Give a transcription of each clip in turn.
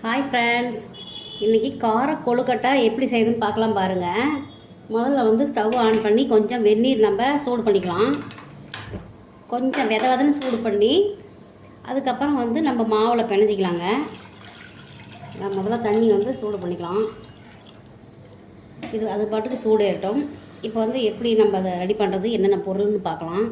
Hi friends, இன்றைக்கி கார கொழுக்கட்டை எப்படி செய்யுதுன்னு பார்க்கலாம் பாருங்கள். முதல்ல ஸ்டவ் ஆன் பண்ணி கொஞ்சம் வெந்நீர் நம்ம சூடு பண்ணிக்கலாம். கொஞ்சம் வெதன்னு சூடு பண்ணி அதுக்கப்புறம் நம்ம மாவில் பிணைஞ்சிக்கலாங்க. முதல்ல தண்ணி சூடு பண்ணிக்கலாம். இது அது பாட்டுக்கு சூடு ஏறட்டும். இப்போ எப்படி நம்ம அதை ரெடி பண்ணுறது, என்னென்ன பொருள்னு பார்க்கலாம்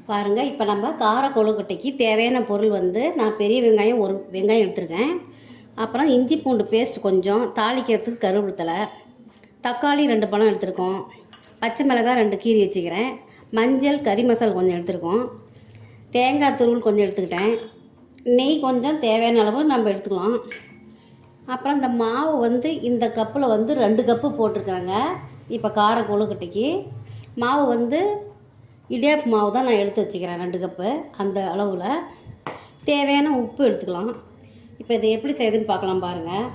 பாருங்கள். இப்போ நம்ம கார கொழுக்கட்டைக்கு தேவையான பொருள் நான் பெரிய வெங்காயம் ஒரு வெங்காயம் எடுத்துருக்கேன். அப்புறம் இஞ்சி பூண்டு பேஸ்ட் கொஞ்சம், தாளிக்கிறதுக்கு கருவேப்பிலை, தக்காளி 2 பழம் எடுத்துருக்கோம், பச்சை மிளகாய் 2 கீரி வச்சுக்கிறேன், மஞ்சள் கறி மசாலா கொஞ்சம் எடுத்துருக்கோம், தேங்காய் துருவல் கொஞ்சம் எடுத்துக்கிட்டேன், நெய் கொஞ்சம் தேவையான அளவு நம்ம எடுத்துக்கலாம். அப்புறம் இந்த மாவு இந்த கப்பில் 2 கப்பு போட்டிருக்காங்க. இப்போ கார கொழுக்கட்டைக்கு மாவு இடியாப்பு மாவு தான் நான் எடுத்து வச்சுக்கிறேன் 2 கப்பு. அந்த அளவில் தேவையான உப்பு எடுத்துக்கலாம். இப்போ இதை எப்படி செய்யுதுன்னு பார்க்கலாம் பாருங்கள்.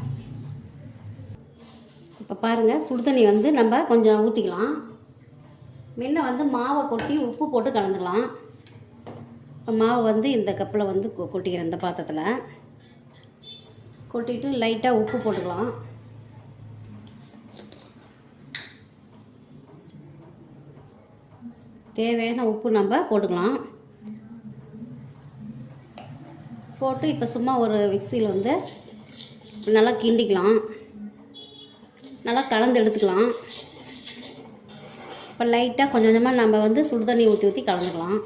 இப்போ பாருங்கள், சுடுதண்ணி நம்ம கொஞ்சம் ஊற்றிக்கலாம். முன்ன மாவை கொட்டி உப்பு போட்டு கலந்துக்கலாம். இப்போ மாவு இந்த கப்பில் கொட்டிக்கிறேன். இந்த பாத்திரத்தில் கொட்டிட்டு லைட்டாக உப்பு போட்டுக்கலாம். தேவையான உப்பு நம்ம போட்டுக்கலாம். போட்டு இப்போ சும்மா ஒரு மிக்ஸியில் நல்லா கிண்டிக்கலாம். நல்லா கலந்து எடுத்துக்கலாம். இப்போ லைட்டாக கொஞ்சம் கொஞ்சமாக நம்ம சுடு தண்ணி ஊற்றி ஊற்றி கலந்துக்கலாம்.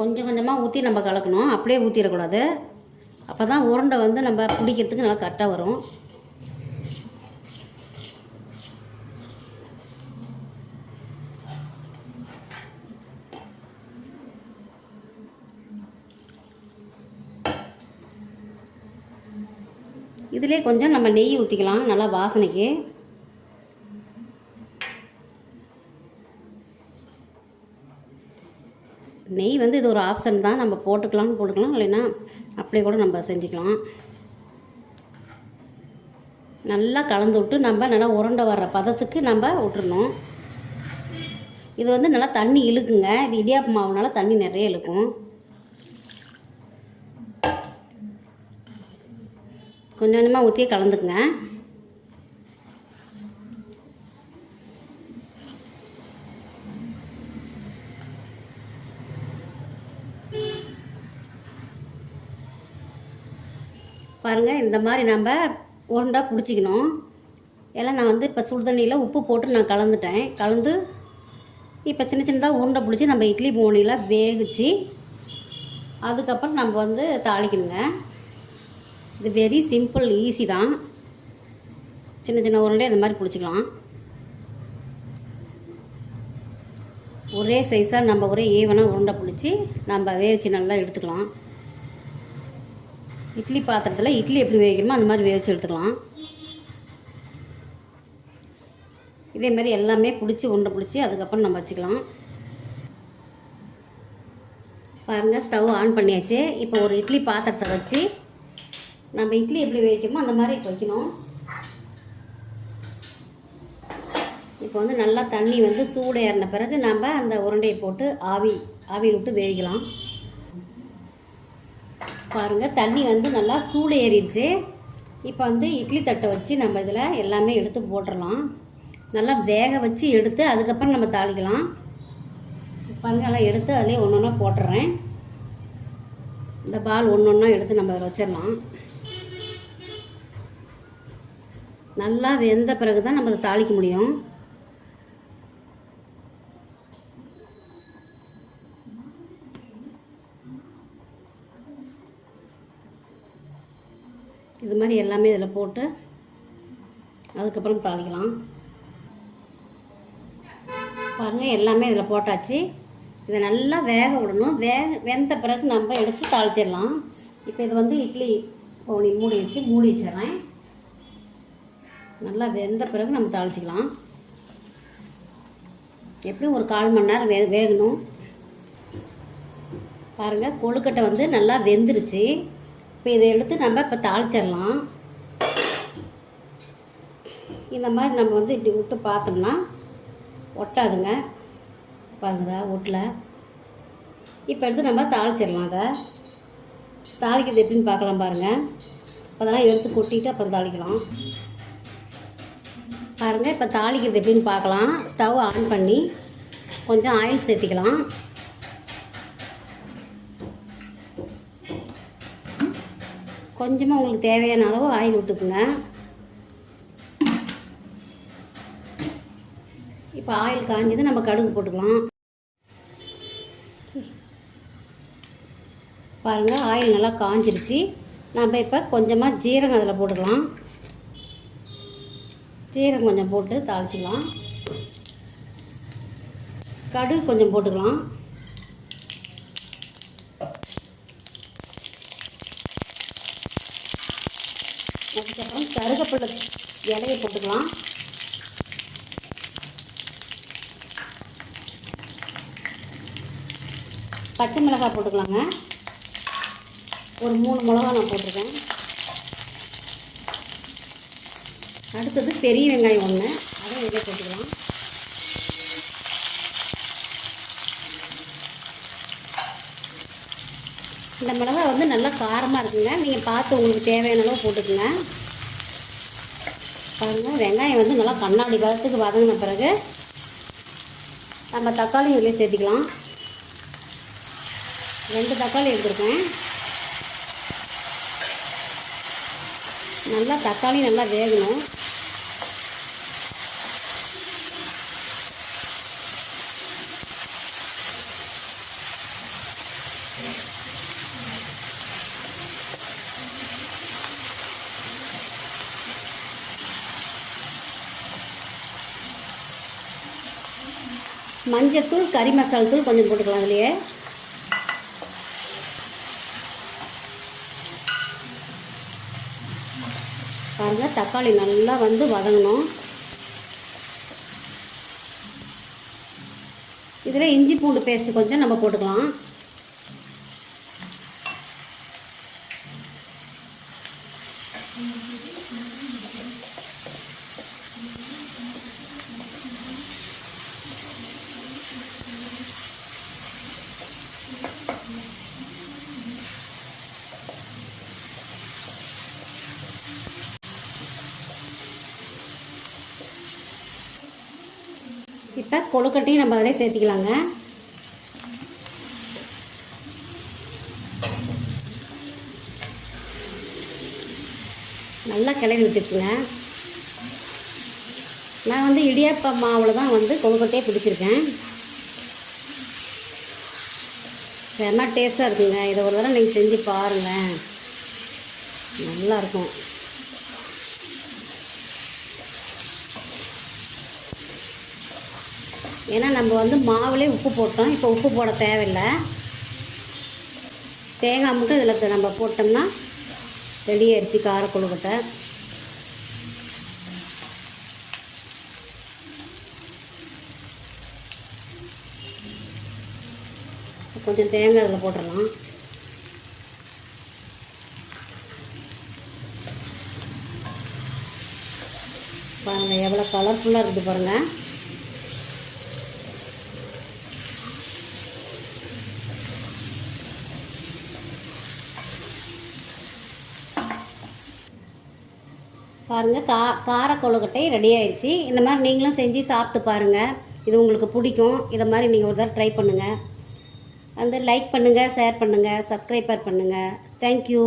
கொஞ்சம் கொஞ்சமாக ஊற்றி நம்ம கலக்கணும். அப்படியே ஊற்றிடக்கூடாது. அப்போ தான் உருண்டை நம்ம பிடிக்கிறதுக்கு நல்லா கரெக்டாக வரும். இதிலே கொஞ்சம் நம்ம நெய் ஊற்றிக்கலாம், நல்லா வாசனைக்கு. நெய் இது ஒரு ஆப்ஷன் தான், நம்ம போட்டுக்கலாம், இல்லைன்னா அப்படியே கூட நம்ம செஞ்சுக்கலாம். நல்லா கலந்து விட்டு நம்ம நல்லா உருண்டை வர்ற பதத்துக்கு நம்ம விட்டுறணும். இது நல்லா தண்ணி இழுக்குங்க. இது இடியாப்பு மாவுனால தண்ணி நிறைய இழுக்கும். கொஞ்சம் கொஞ்சமாக ஊற்றியே கலந்துக்குங்க. பாருங்கள், இந்த மாதிரி நம்ம உருண்டை பிடிச்சிக்கணும். எல்லாம் நான் இப்போ சுடுதண்ணியில் உப்பு போட்டு நான் கலந்துட்டேன். கலந்து இப்போ சின்ன சின்னதாக உருண்டை பிடிச்சி நம்ம இட்லி போனியில் வேகிச்சு அதுக்கப்புறம் நம்ம தாளிக்கணுங்க. இது வெரி சிம்பிள், ஈஸி தான். சின்ன சின்ன உருண்டை இந்த மாதிரி பிடிச்சிக்கலாம். ஒரே சைஸாக நம்ம ஒரே ஈவனாக உருண்டை பிடிச்சி நம்ம வேவிச்சு நல்லா எடுத்துக்கலாம். இட்லி பாத்திரத்தில் இட்லி எப்படி வேவிக்கணுமோ அந்த மாதிரி வேவிச்சு எடுத்துக்கலாம். இதே மாதிரி எல்லாமே பிடிச்சி உருண்டை பிடிச்சி அதுக்கப்புறம் நம்ம வச்சுக்கலாம். பாருங்கள், ஸ்டவ் ஆன் பண்ணியாச்சு. இப்போ ஒரு இட்லி பாத்திரத்தை வச்சு நம்ம இட்லி எப்படி வேவிக்கணுமோ அந்த மாதிரி வைக்கணும். இப்போ நல்லா தண்ணி சூடு ஏறின பிறகு நம்ம அந்த உருண்டையை போட்டு ஆவியில் விட்டு வேவிக்கலாம். பாருங்கள், தண்ணி நல்லா சூடு ஏறிடுச்சு. இப்போ இட்லி தட்டை வச்சு நம்ம இதில் எல்லாமே எடுத்து போட்டுடலாம். நல்லா வேக வச்சு எடுத்து அதுக்கப்புறம் நம்ம தாளிக்கலாம். பாருங்கள், எல்லாம் எடுத்து அதிலே ஒன்று ஒன்றா போட்டுடுறேன். இந்த பால் ஒன்று ஒன்றா எடுத்து நம்ம அதில் வச்சிடலாம். நல்லா வெந்த பிறகு தான் நம்ம அதை தாளிக்க முடியும். இது மாதிரி எல்லாமே இதில் போட்டு அதுக்கப்புறம் தாளிக்கலாம். பாருங்கள், எல்லாமே இதில் போட்டாச்சு. இதை நல்லா வேக விடணும். வெந்த பிறகு நம்ம எடுத்து தாளிச்சிடலாம். இப்போ இது இட்லி போனி மூடி வச்சிடுறேன். நல்லா வெந்த பிறகு நம்ம தாளிச்சிக்கலாம். எப்படியும் ஒரு 1/4 மணி நேரம் வேகணும். பாருங்கள், கொழுக்கட்டை நல்லா வெந்துருச்சு. இப்போ இதை எடுத்து நம்ம இப்போ தாளிச்சிடலாம். இந்த மாதிரி நம்ம இப்படி விட்டு பார்த்தோம்னா ஒட்டாதுங்க. பாருங்கதா வீட்டில். இப்போ எடுத்து நம்ம தாளிச்சிடலாம். அதை தாளிக்கிறது எப்படின்னு பார்க்கலாம் பாருங்கள். அதெல்லாம் எடுத்து கொட்டிட்டு அப்புறம் தாளிக்கலாம் பாருங்கள். இப்போ தாளிக்கிறது எப்படின்னு பார்க்கலாம். ஸ்டவ் ஆன் பண்ணி கொஞ்சம் ஆயில் சேர்த்திக்கலாம். கொஞ்சமாக உங்களுக்கு தேவையான அளவு ஆயில் விட்டுக்குங்க. இப்போ ஆயில் காஞ்சது, நம்ம கடுகு போட்டுக்கலாம். பாருங்கள், ஆயில் நல்லா காஞ்சிருச்சு. நம்ம இப்போ கொஞ்சமாக ஜீரகம் அதில் போட்டுக்கலாம். ஜீரகம் கொஞ்சம் போட்டு தாளிச்சிக்கலாம். கடுகு கொஞ்சம் போட்டுக்கலாம். அதுக்கப்புறம் கருவேப்பிலை இலையை போட்டுக்கலாம். பச்சை மிளகாய் போட்டுக்கலாங்க. ஒரு 3 மிளகா நான் போட்டிருக்கேன். அடுத்தது பெரிய வெங்காயம் 1, அதை இதில் போட்டுக்கலாம். இந்த மிளகாய் வந்து நல்லா காரமாக இருக்குங்க. நீங்கள் பார்த்து உங்களுக்கு தேவையான அளவு போட்டுக்குங்க. பாருங்கள், வெங்காயம் வந்து நல்லா கண்ணாடி பதத்துக்கு வதங்கின பிறகு நம்ம தக்காளி இதில் சேர்த்திக்கலாம். 2 தக்காளி எடுத்துருக்கேன். நல்லா தக்காளி நல்லா வேகணும். மஞ்சத்தூள், கறி மசாலா தூள் கொஞ்சம் போட்டுக்கலாம் அதுலேயே. பாருங்கள், தக்காளி நல்லா வந்து வதங்கணும். இதில் இஞ்சி பூண்டு பேஸ்ட்டு கொஞ்சம் நம்ம போட்டுக்கலாம். இப்போ கொழுக்கட்டையும் நம்ம அதிலே சேர்த்திக்கலாங்க. நல்லா கிளறி விட்டுருக்குங்க. நான் வந்து இடியாப்ப மாவில் தான் வந்து கொழுக்கட்டையே பிடிச்சிருக்கேன். செம்ம டேஸ்ட்டாக இருக்குங்க. இதை ஒரு தடவை நீங்கள் செஞ்சு பாருங்கள், நல்லாயிருக்கும். ஏன்னா நம்ம வந்து மாவுலேயே உப்பு போட்டோம். இப்போ உப்பு போட தேவையில்லை. தேங்காய் மட்டும் இதில் நம்ம போட்டோம்னா ரெடி ஆயிடுச்சு கார கொழுக்கட்டை. கொஞ்சம் தேங்காய் இதில் போட்டுடலாம். பாருங்கள், எவ்வளோ கலர்ஃபுல்லாக இருக்குது பாருங்கள். பாருங்கள், கார கொழுக்கட்டை ரெடி ஆயிடுச்சு. இந்த மாதிரி நீங்களும் செஞ்சு சாப்பிட்டு பாருங்கள். இது உங்களுக்கு பிடிக்கும். இதை மாதிரி நீங்கள் ஒரு தடவை ட்ரை பண்ணுங்கள். வந்து லைக் பண்ணுங்கள், ஷேர் பண்ணுங்கள், சப்ஸ்கிரைபர் பண்ணுங்கள். தேங்க்யூ.